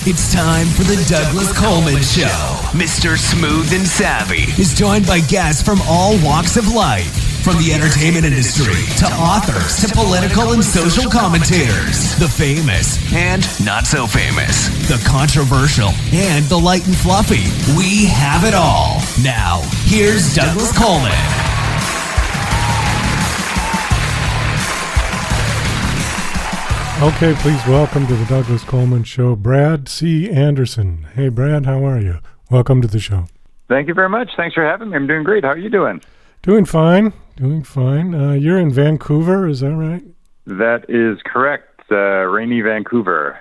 It's time for the Douglas Coleman Show. Mr. Smooth and Savvy is joined by guests from all walks of life, from the entertainment industry to authors to political and social commentators, the famous and not so famous, the controversial and the light and fluffy. We have it all. Now, here's Douglas Coleman. Okay, please welcome to the Douglas Coleman Show, Brad C. Anderson. Hey, Brad, how are you? Welcome to the show. Thank you very much. Thanks for having me. I'm doing great. How are you doing? Doing fine. You're in Vancouver, is that right? That is correct. Rainy Vancouver.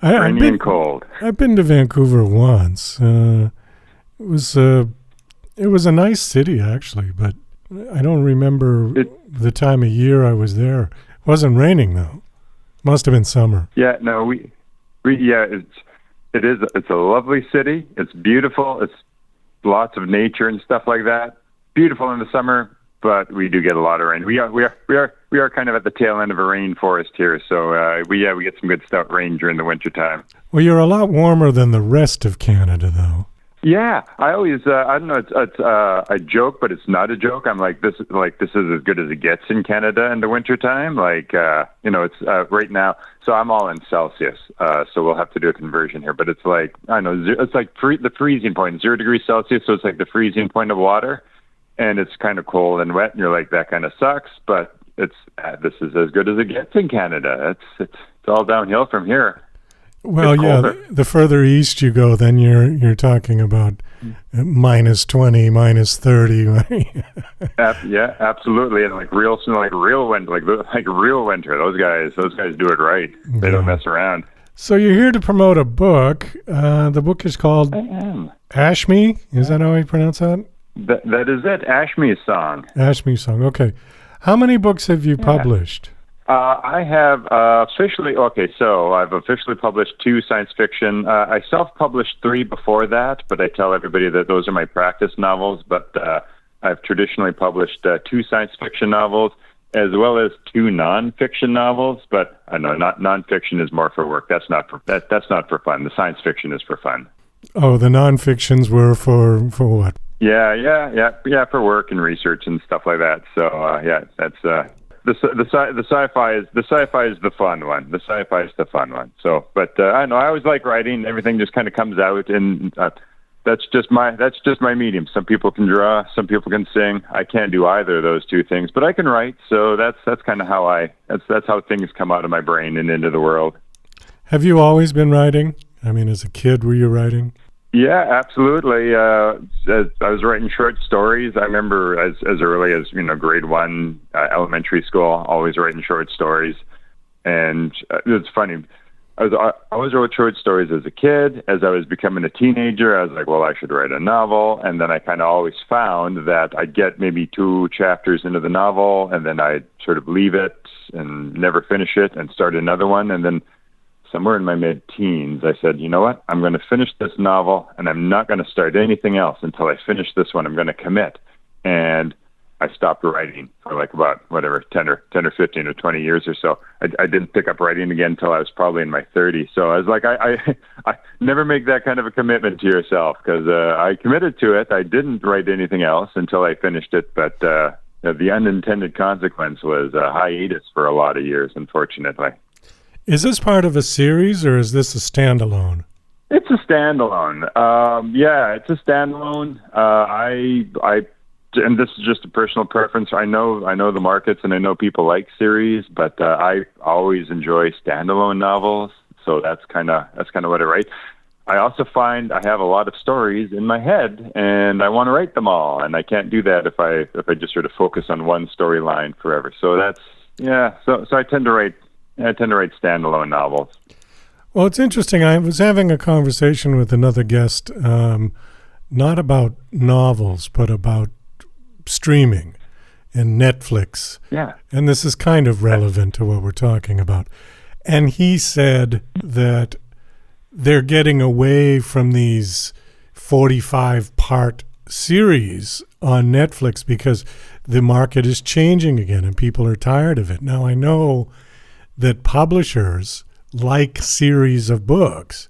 Rainy and cold. I've been to Vancouver once. It was a nice city, actually, but I don't remember the time of year I was there. It wasn't raining, though. Must have been summer. Yeah, no, it's a lovely city. It's beautiful. It's lots of nature and stuff like that. Beautiful in the summer, but we do get a lot of rain. We are kind of at the tail end of a rainforest here, so we get some good stuff rain during the winter time. Well, you're a lot warmer than the rest of Canada, though. Yeah, I always I don't know. It's a joke, but it's not a joke. I'm like this is as good as it gets in Canada in the wintertime. It's right now. So I'm all in Celsius. So we'll have to do a conversion here. But it's like I don't know. It's like the freezing point, 0 degrees Celsius. So it's like the freezing point of water, and it's kind of cold and wet. And you're like, that kind of sucks. But this is as good as it gets in Canada. It's all downhill from here. Well, yeah, the further east you go, then you're talking about minus 20, minus 30. Yeah, absolutely, and real winter, like real winter. Those guys do it right. They don't mess around. So you're here to promote a book. The book is called Ashme. Is that how I pronounce that? That is it. Ashme's song. Ashme's song. Okay. How many books have you published? I have officially published 2 science fiction. I self-published 3 before that, but I tell everybody that those are my practice novels. But I've traditionally published 2 science fiction novels as well as 2 nonfiction novels. But I know nonfiction is more for work. That's not for fun. The science fiction is for fun. Oh, the nonfictions were for what? Yeah, for work and research and stuff like that. So that's. The sci-fi is the fun one. The sci-fi is the fun one. So, but I know I always like writing. Everything just kind of comes out, and that's just my medium. Some people can draw, some people can sing. I can't do either of those 2 things, but I can write. So that's kind of how that's how things come out of my brain and into the world. Have you always been writing? I mean, as a kid, were you writing? Yeah, absolutely. As I was writing short stories. I remember as early as grade 1, elementary school, always writing short stories. And it's funny. I always wrote short stories as a kid. As I was becoming a teenager, I was like, well, I should write a novel. And then I kind of always found that I'd get maybe 2 chapters into the novel, and then I'd sort of leave it and never finish it and start another one. And then somewhere in my mid-teens, I said, you know what? I'm going to finish this novel, and I'm not going to start anything else until I finish this one. I'm going to commit. And I stopped writing for about 10 or 15 or 20 years or so. I didn't pick up writing again until I was probably in my 30s. So I was like, I never make that kind of a commitment to yourself, because I committed to it. I didn't write anything else until I finished it. But the unintended consequence was a hiatus for a lot of years, unfortunately. Is this part of a series, or is this a standalone? It's a standalone. It's a standalone. And this is just a personal preference. I know the markets, and I know people like series, but I always enjoy standalone novels. So that's kind of what I write. I also find I have a lot of stories in my head, and I want to write them all, and I can't do that if I just sort of focus on one storyline forever. So So I tend to write standalone novels. Well, it's interesting. I was having a conversation with another guest, not about novels, but about streaming and Netflix. Yeah. And this is kind of relevant to what we're talking about. And he said that they're getting away from these 45-part series on Netflix because the market is changing again and people are tired of it. Now, I know that publishers like series of books,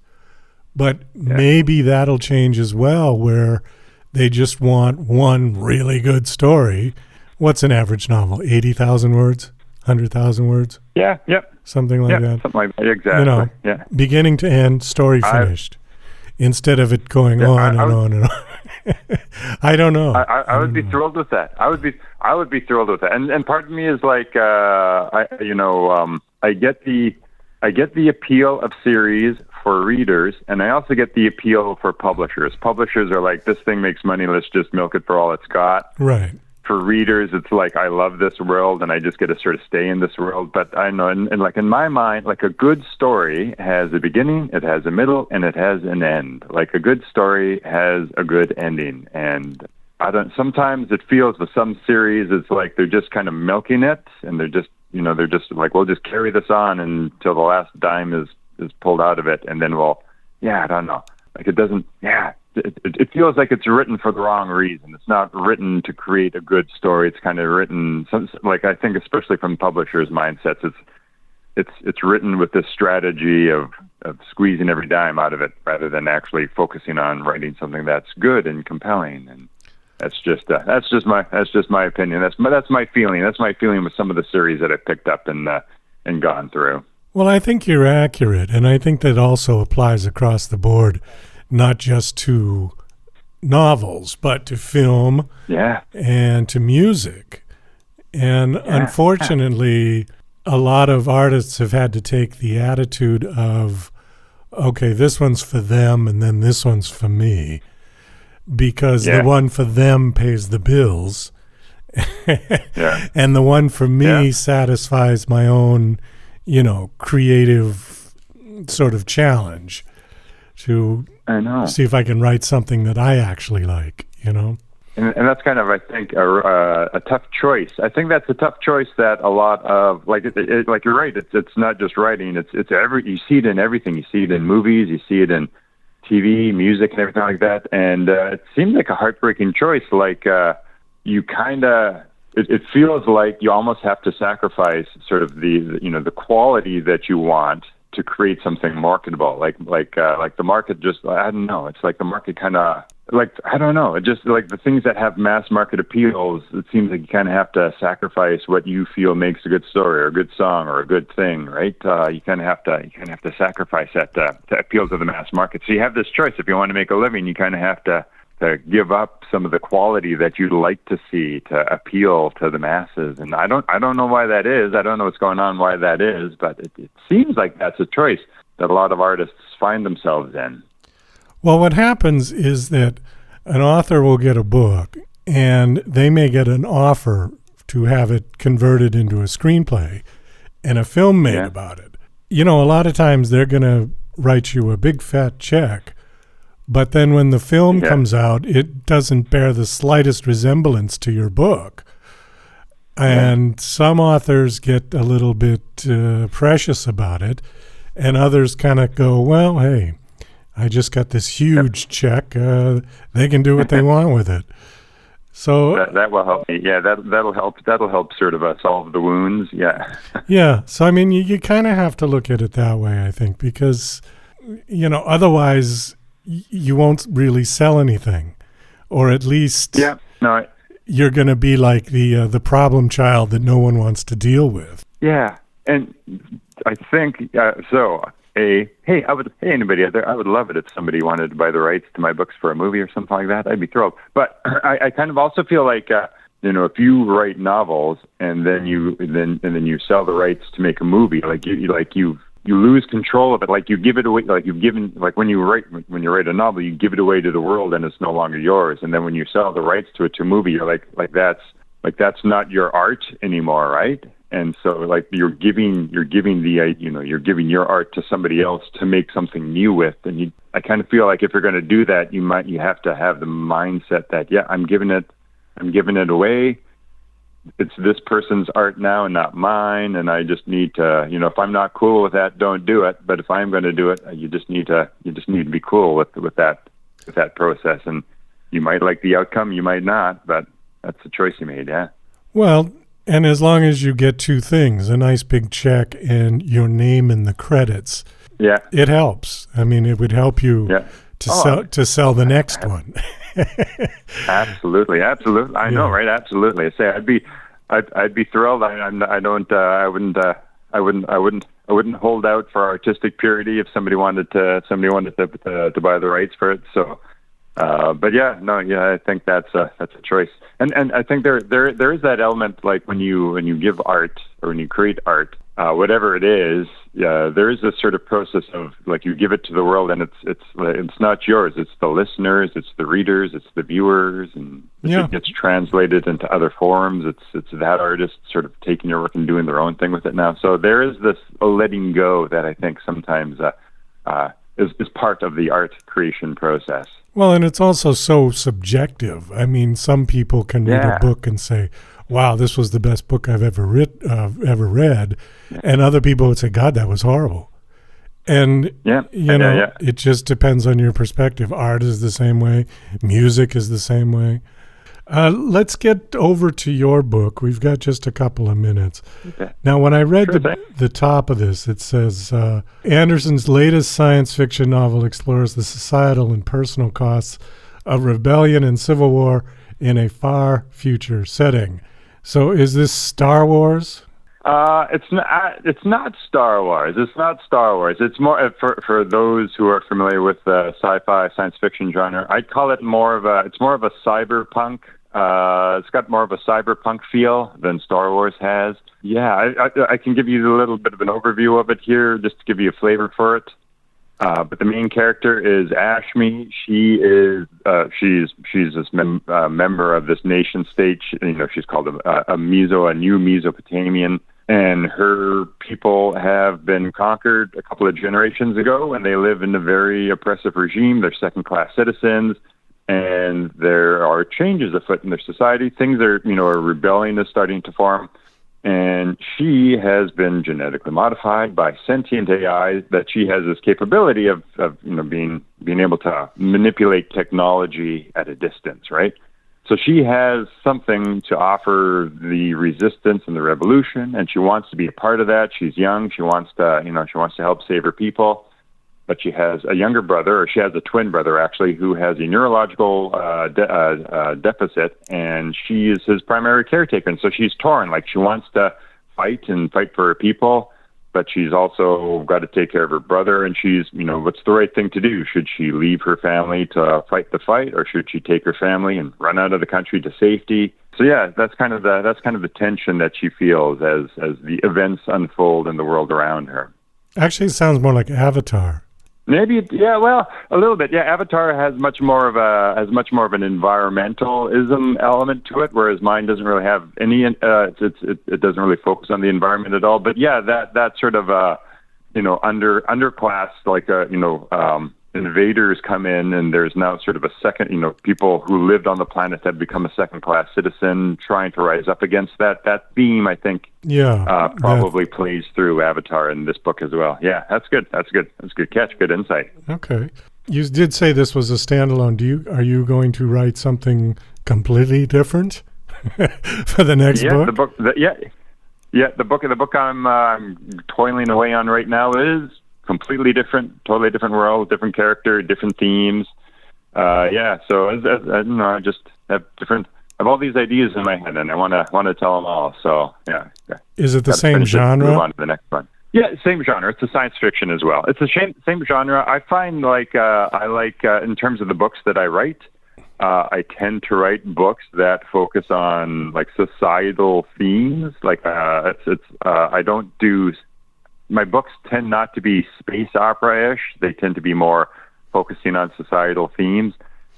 But maybe that'll change as well, where they just want one really good story. What's an average novel? 80,000 words? 100,000 words? Yeah, yep. Something like that. Something like that. Exactly. Beginning to end, story finished. Instead of it going on and on and on. I don't know. I would be thrilled with that. I would be thrilled with that. And part of me is like, I get the appeal of series for readers, and I also get the appeal for publishers. Publishers are like, this thing makes money, let's just milk it for all it's got. Right. For readers, it's like, I love this world, and I just get to sort of stay in this world. But I know, and like in my mind, like a good story has a beginning, it has a middle, and it has an end. Like a good story has a good ending. And sometimes it feels with some series, it's like they're just kind of milking it, and they're just like, we'll just carry this on until the last dime is pulled out of it, and then I don't know. Like it doesn't, it feels like it's written for the wrong reason. It's not written to create a good story. It's kind of written, like I think especially from publishers' mindsets, it's written with this strategy of squeezing every dime out of it rather than actually focusing on writing something that's good and compelling. And that's just my opinion. That's my feeling. That's my feeling with some of the series that I picked up and gone through. Well, I think you're accurate, and I think that also applies across the board, not just to novels, but to film and to music. And unfortunately, a lot of artists have had to take the attitude of, okay, this one's for them and then this one's for me, because the one for them pays the bills and the one for me satisfies my own, creative sort of challenge to see if I can write something that I actually like, And that's kind of, I think, a tough choice. I think that's a tough choice that a lot of, like you're right, it's not just writing, it's you see it in everything. You see it in movies, you see it in TV, music, and everything like that. And it seems like a heartbreaking choice. Like you kind of, it feels like you almost have to sacrifice sort of the quality that you want to create something marketable. Like the market just, I don't know. It's like the market kind of, like, I don't know. It just, like the things that have mass market appeals, it seems like you kind of have to sacrifice what you feel makes a good story or a good song or a good thing, right? You kind of have to sacrifice that to appeal to the mass market. So you have this choice. If you want to make a living, you kind of have to give up some of the quality that you'd like to see to appeal to the masses. And I don't know why that is. I don't know what's going on, why that is, but it seems like that's a choice that a lot of artists find themselves in. Well, what happens is that an author will get a book and they may get an offer to have it converted into a screenplay and a film made about it. A lot of times they're going to write you a big fat check, but then when the film comes out, it doesn't bear the slightest resemblance to your book. And some authors get a little bit precious about it, and others kind of go, well, hey, I just got this huge check. They can do what they want with it. So that will help me. Yeah, that'll help. That'll help sort of solve the wounds. Yeah. Yeah. So I mean, you kind of have to look at it that way, I think, because otherwise you won't really sell anything, or at least you're going to be like the problem child that no one wants to deal with. Yeah, and I think so. Hey, anybody out there, I would love it if somebody wanted to buy the rights to my books for a movie or something like that. I'd be thrilled. But I kind of also feel like, if you write novels and then you sell the rights to make a movie, you lose control of it. Like you give it away. Like when you write a novel, you give it away to the world and it's no longer yours. And then when you sell the rights to a movie, you're like that's not your art anymore, right? And so, like you're giving your art to somebody else to make something new with. And I kind of feel like if you're going to do that, you have to have the mindset that I'm giving it away. It's this person's art now and not mine. And I just need to, if I'm not cool with that, don't do it. But if I'm going to do it, you just need to be cool with that process. And you might like the outcome, you might not, but that's the choice you made. Yeah. Well. And as long as you get two things, a nice big check and your name in the credits, it helps. I mean, it would help you to sell the next one. Absolutely. I know, right? Absolutely. I say I'd be thrilled. I wouldn't hold out for artistic purity if somebody wanted to buy the rights for it. So, but I think that's a choice. And I think there is that element, like when you give art or when you create art, whatever it is, there is this sort of process of like you give it to the world, and it's not yours. It's the listeners, it's the readers, it's the viewers, and it gets translated into other forms. It's that artist sort of taking your work and doing their own thing with it now. So there is this letting go that I think sometimes is part of the art creation process. Well, and it's also so subjective. I mean, some people can read a book and say, wow, this was the best book I've ever read. And other people would say, God, that was horrible. And, it just depends on your perspective. Art is the same way. Music is the same way. Let's get over to your book. We've got just a couple of minutes. Okay. Now, when I read the top of this, it says, Anderson's latest science fiction novel explores the societal and personal costs of rebellion and civil war in a far future setting. So is this Star Wars? It's not Star Wars. It's not Star Wars. It's more for those who are familiar with the sci-fi science fiction genre. I'd call it more of a cyberpunk. It's got more of a cyberpunk feel than Star Wars has. Yeah, I can give you a little bit of an overview of it here, just to give you a flavor for it. But the main character is Ashme. She's this member of this nation state. She's called a new Mesopotamian, and her people have been conquered a couple of generations ago, and they live in a very oppressive regime. They're second-class citizens, and there are changes afoot in their society. Things are, a rebellion is starting to form. And she has been genetically modified by sentient AI, that she has this capability of being able to manipulate technology at a distance, right? So she has something to offer the resistance and the revolution, and she wants to be a part of that. She's young. She wants to help save her people. But she has a younger brother, or she has a twin brother, actually, who has a neurological deficit, and she is his primary caretaker. And so she's torn. Like, she wants to fight for her people, but she's also got to take care of her brother. And she's, what's the right thing to do? Should she leave her family to fight the fight, or should she take her family and run out of the country to safety? So yeah, that's kind of the tension that she feels as the events unfold in the world around her. Actually, it sounds more like Avatar. Maybe, well, a little bit. Yeah, Avatar has much more of an environmentalism element to it, whereas mine doesn't really have any. It doesn't really focus on the environment at all. But yeah, that sort of underclass, like invaders come in, and there's now sort of a second, people who lived on the planet have become a second-class citizen, trying to rise up against that. That theme, I think, probably plays through Avatar in this book as well. Yeah, that's good. That's good catch. Good insight. Okay. You did say this was a standalone. Are you going to write something completely different for the next book? The book I'm toiling away on right now is completely different, totally different world, different character, different themes. So I just have all these ideas in my head, and I want to tell them all. So yeah. Is it the same genre? Move on to the next one. Yeah, same genre. It's a science fiction as well. It's the same genre. I find in terms of the books that I write, I tend to write books that focus on like societal themes. I don't do. My books tend not to be space opera-ish. They tend to be more focusing on societal themes.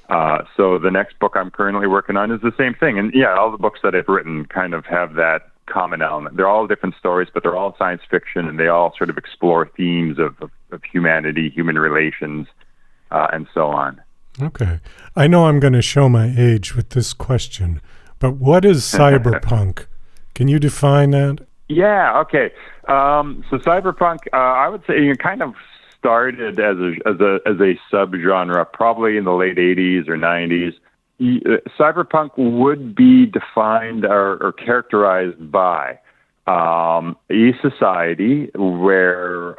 So the next book I'm currently working on is the same thing. And yeah, all the books that I've written kind of have that common element. They're all different stories, but they're all science fiction, and they all sort of explore themes of humanity, human relations, and so on. Okay. I know I'm going to show my age with this question, but what is cyberpunk? Can you define that? Yeah, okay. So cyberpunk, I would say, kind of started as a subgenre, probably in the late 80s or 90s. Cyberpunk would be defined or characterized by a society where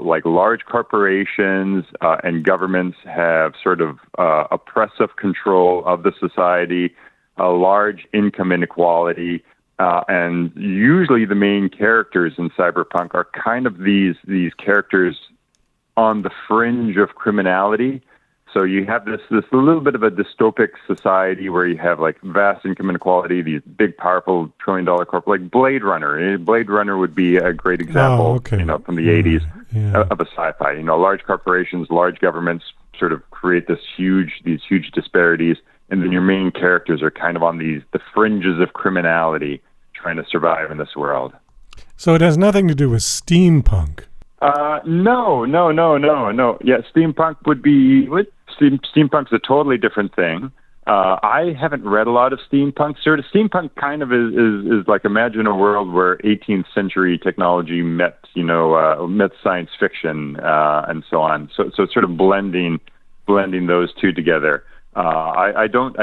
like large corporations and governments have sort of oppressive control of the society, a large income inequality, and usually the main characters in cyberpunk are kind of these characters on the fringe of criminality. So you have this little bit of a dystopic society where you have like vast income inequality, these big, powerful trillion-dollar corporations, like Blade Runner. Blade Runner would be a great example, from the 80s of a sci-fi. Large corporations, large governments sort of create these huge disparities, and then your main characters are kind of on the fringes of criminality, trying to survive in this world. So it has nothing to do with steampunk. No. Yeah, steampunk would be... Steampunk's a totally different thing. I haven't read a lot of steampunk. Sort of steampunk kind of is like, imagine a world where 18th century technology met science fiction and so on. So sort of blending those two together. I don't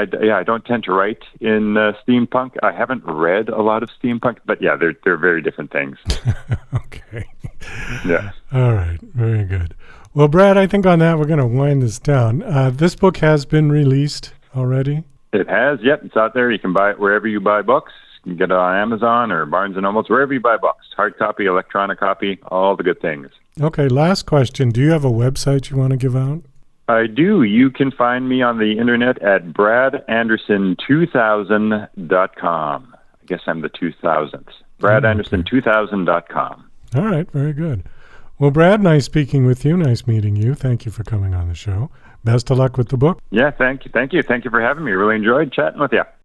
tend to write in steampunk. I haven't read a lot of steampunk, but yeah, they're very different things. Okay. Yeah. All right. Very good. Well, Brad, I think on that we're going to wind this down. This book has been released already? It has. Yep, it's out there. You can buy it wherever you buy books. You can get it on Amazon or Barnes & Nobles, wherever you buy books. Hard copy, electronic copy, all the good things. Okay, last question. Do you have a website you want to give out? I do. You can find me on the internet at bradanderson2000.com. I guess I'm the 2000th. bradanderson2000.com. All right, very good. Well, Brad, nice speaking with you. Nice meeting you. Thank you for coming on the show. Best of luck with the book. Yeah, thank you. Thank you for having me. Really enjoyed chatting with you.